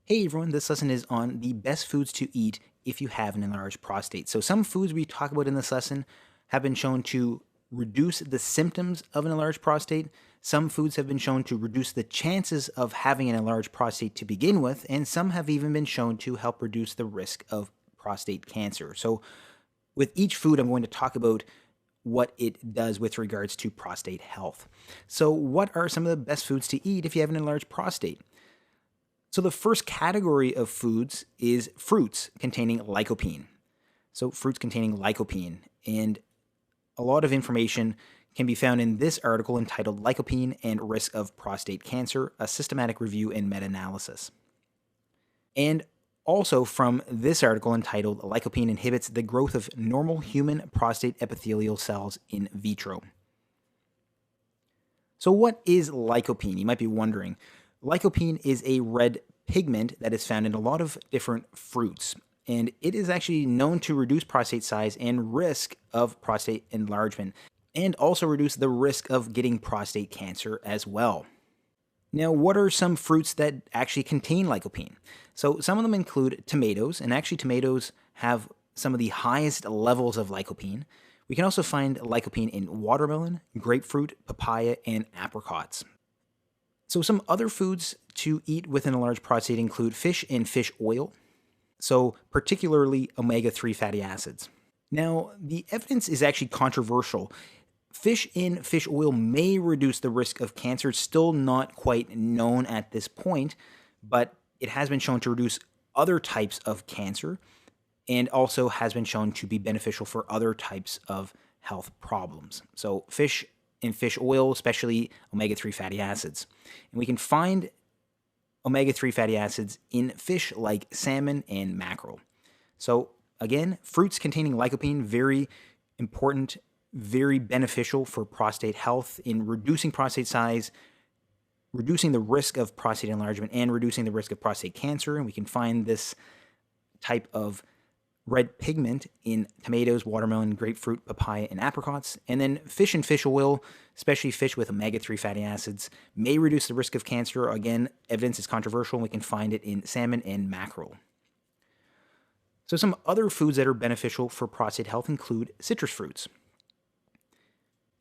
Hey everyone, this lesson is on the best foods to eat if you have an enlarged prostate. So some foods we talk about in this lesson have been shown to reduce the symptoms of an enlarged prostate. Some foods have been shown to reduce the chances of having an enlarged prostate to begin with, and some have even been shown to help reduce the risk of prostate cancer. So with each food, I'm going to talk about what it does with regards to prostate health. So what are some of the best foods to eat if you have an enlarged prostate? So the first category of foods is fruits containing lycopene. So fruits containing lycopene. And a lot of information can be found in this article entitled Lycopene and Risk of Prostate Cancer, a Systematic Review and Meta-Analysis. And also from this article entitled Lycopene Inhibits the Growth of Normal Human Prostate Epithelial Cells in Vitro. So what is lycopene? You might be wondering. Lycopene is a red pigment that is found in a lot of different fruits, and it is actually known to reduce prostate size and risk of prostate enlargement, and also reduce the risk of getting prostate cancer as well. Now, what are some fruits that actually contain lycopene? So some of them include tomatoes, and actually tomatoes have some of the highest levels of lycopene. We can also find lycopene in watermelon, grapefruit, papaya, and apricots. So some other foods to eat with an enlarged prostate include fish and fish oil, so particularly omega-3 fatty acids. Now, the evidence is actually controversial. Fish in fish oil may reduce the risk of cancer. It's still not quite known at this point, but it has been shown to reduce other types of cancer and also has been shown to be beneficial for other types of health problems. So fish in fish oil, especially omega-3 fatty acids. And we can find omega-3 fatty acids in fish like salmon and mackerel. So again, fruits containing lycopene, very important, very beneficial for prostate health in reducing prostate size, reducing the risk of prostate enlargement, and reducing the risk of prostate cancer. And we can find this type of red pigment in tomatoes, watermelon, grapefruit, papaya, and apricots. And then fish and fish oil, especially fish with omega-3 fatty acids, may reduce the risk of cancer. Again, evidence is controversial, and we can find it in salmon and mackerel. So some other foods that are beneficial for prostate health include citrus fruits.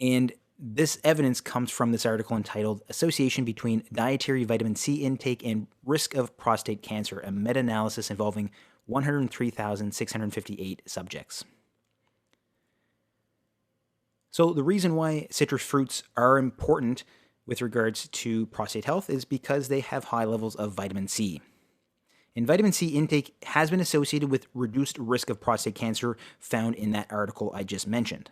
And this evidence comes from this article entitled Association Between Dietary Vitamin C Intake and Risk of Prostate Cancer, a meta-analysis involving 103,658 subjects. So the reason why citrus fruits are important with regards to prostate health is because they have high levels of vitamin C. And vitamin C intake has been associated with reduced risk of prostate cancer found in that article I just mentioned.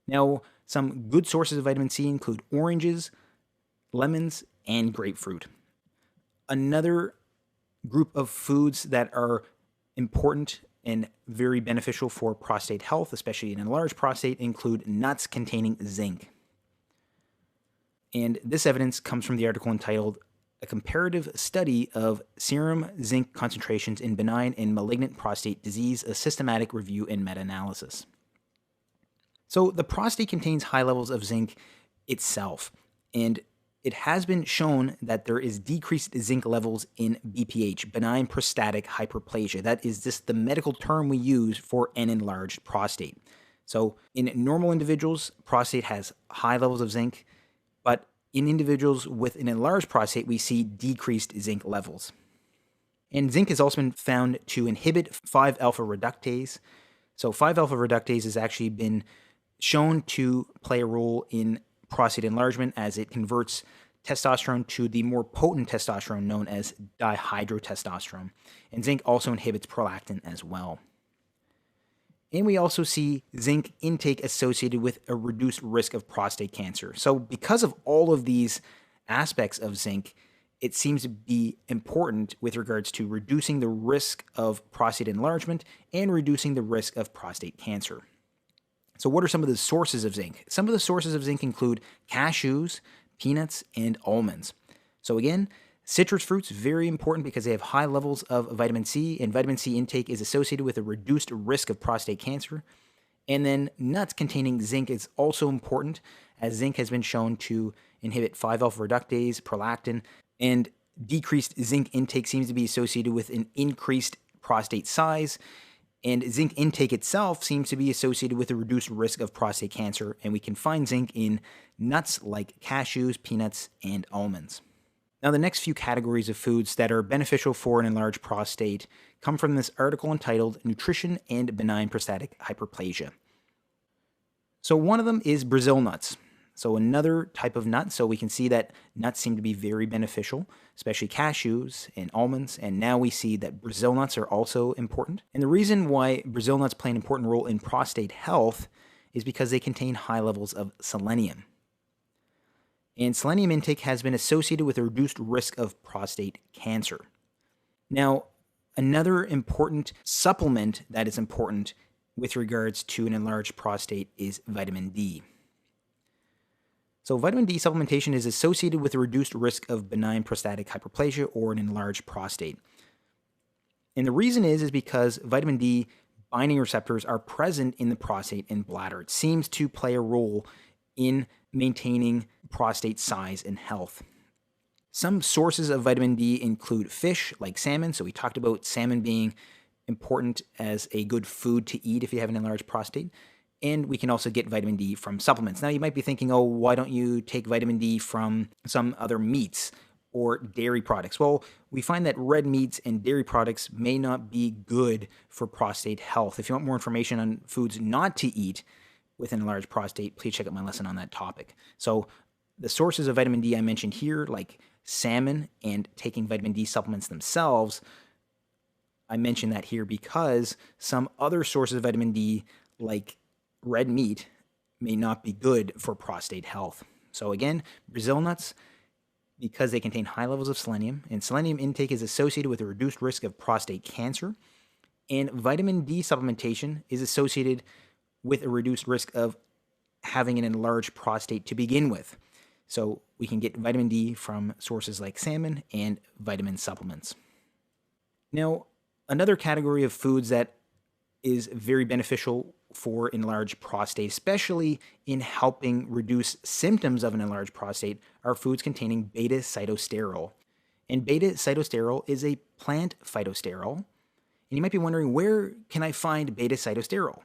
Now, some good sources of vitamin C include oranges, lemons, and grapefruit. Another group of foods that are important and very beneficial for prostate health, especially in an enlarged prostate, include nuts containing zinc. And this evidence comes from the article entitled A Comparative Study of Serum Zinc Concentrations in Benign and Malignant Prostate Disease, a Systematic Review and Meta-Analysis. So the prostate contains high levels of zinc itself, and it has been shown that there is decreased zinc levels in BPH, benign prostatic hyperplasia. That is just the medical term we use for an enlarged prostate. So in normal individuals, prostate has high levels of zinc, but in individuals with an enlarged prostate, we see decreased zinc levels. And zinc has also been found to inhibit 5-alpha reductase. So 5-alpha reductase has actually been shown to play a role in prostate enlargement as it converts testosterone to the more potent testosterone known as dihydrotestosterone. And zinc also inhibits prolactin as well. And we also see zinc intake associated with a reduced risk of prostate cancer. So because of all of these aspects of zinc, it seems to be important with regards to reducing the risk of prostate enlargement and reducing the risk of prostate cancer. So what are some of the sources of zinc? Some of the sources of zinc include cashews, peanuts, and almonds. So again, citrus fruits, very important because they have high levels of vitamin C, and vitamin C intake is associated with a reduced risk of prostate cancer. And then nuts containing zinc is also important, as zinc has been shown to inhibit 5-alpha reductase, prolactin, and decreased zinc intake seems to be associated with an increased prostate size, and zinc intake itself seems to be associated with a reduced risk of prostate cancer, and we can find zinc in nuts like cashews, peanuts, and almonds. Now, the next few categories of foods that are beneficial for an enlarged prostate come from this article entitled Nutrition and Benign Prostatic Hyperplasia. So one of them is Brazil nuts. So another type of nut. So we can see that nuts seem to be very beneficial, especially cashews and almonds. And now we see that Brazil nuts are also important. And the reason why Brazil nuts play an important role in prostate health is because they contain high levels of selenium. And selenium intake has been associated with a reduced risk of prostate cancer. Now, another important supplement that is important with regards to an enlarged prostate is vitamin D. So vitamin D supplementation is associated with a reduced risk of benign prostatic hyperplasia or an enlarged prostate. And the reason is because vitamin D binding receptors are present in the prostate and bladder. It seems to play a role in maintaining prostate size and health. Some sources of vitamin D include fish like salmon. So we talked about salmon being important as a good food to eat if you have an enlarged prostate. And we can also get vitamin D from supplements. Now you might be thinking, oh, why don't you take vitamin D from some other meats or dairy products? Well, we find that red meats and dairy products may not be good for prostate health. If you want more information on foods not to eat with an enlarged prostate, please check out my lesson on that topic. So the sources of vitamin D I mentioned here, like salmon and taking vitamin D supplements themselves, I mention that here because some other sources of vitamin D, like red meat, may not be good for prostate health. So again, Brazil nuts, because they contain high levels of selenium, and selenium intake is associated with a reduced risk of prostate cancer, and vitamin D supplementation is associated with a reduced risk of having an enlarged prostate to begin with. So we can get vitamin D from sources like salmon and vitamin supplements. Now, another category of foods that is very beneficial for enlarged prostate, especially in helping reduce symptoms of an enlarged prostate, are foods containing beta-cytosterol. And beta-cytosterol is a plant phytosterol. And you might be wondering, where can I find beta-cytosterol?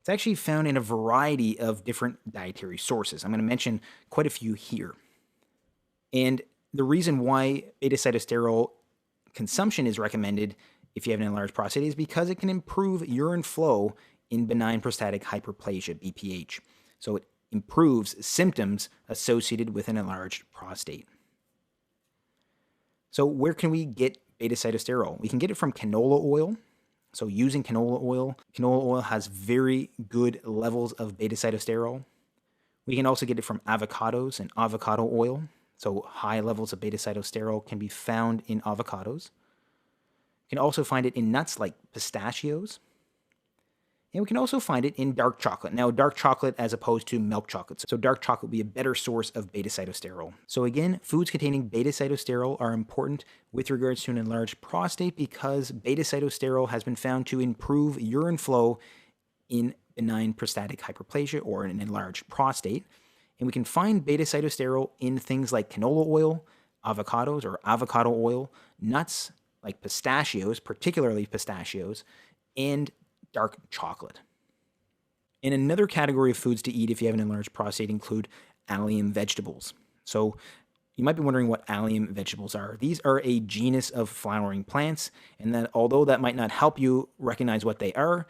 It's actually found in a variety of different dietary sources. I'm going to mention quite a few here. And the reason why beta-cytosterol consumption is recommended if you have an enlarged prostate is because it can improve urine flow in benign prostatic hyperplasia, BPH. So it improves symptoms associated with an enlarged prostate. So where can we get beta-cytosterol? We can get it from canola oil. So using canola oil has very good levels of beta-cytosterol. We can also get it from avocados and avocado oil. So high levels of beta-cytosterol can be found in avocados. You can also find it in nuts like pistachios. And we can also find it in dark chocolate. Now, dark chocolate as opposed to milk chocolate. So dark chocolate would be a better source of beta-cytosterol. So again, foods containing beta-cytosterol are important with regards to an enlarged prostate because beta-cytosterol has been found to improve urine flow in benign prostatic hyperplasia or in an enlarged prostate. And we can find beta-cytosterol in things like canola oil, avocados or avocado oil, nuts like pistachios, particularly pistachios, and dark chocolate. And another category of foods to eat if you have an enlarged prostate include allium vegetables. So you might be wondering what allium vegetables are. These are a genus of flowering plants, and that although that might not help you recognize what they are,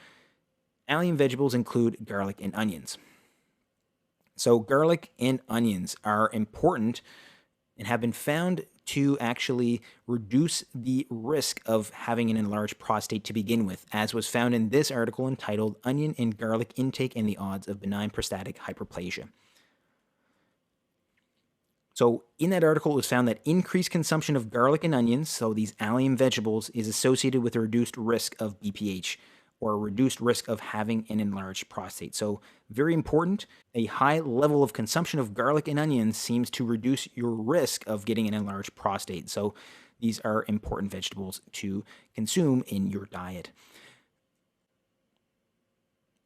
allium vegetables include garlic and onions. So garlic and onions are important and have been found to actually reduce the risk of having an enlarged prostate to begin with, as was found in this article entitled Onion and Garlic Intake and the Odds of Benign Prostatic Hyperplasia. So in that article, it was found that increased consumption of garlic and onions, so these allium vegetables, is associated with a reduced risk of BPH, or a reduced risk of having an enlarged prostate. So very important, a high level of consumption of garlic and onions seems to reduce your risk of getting an enlarged prostate. So these are important vegetables to consume in your diet.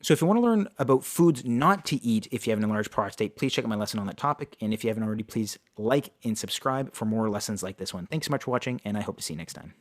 So if you want to learn about foods not to eat if you have an enlarged prostate, please check out my lesson on that topic. And if you haven't already, please like and subscribe for more lessons like this one. Thanks so much for watching, and I hope to see you next time.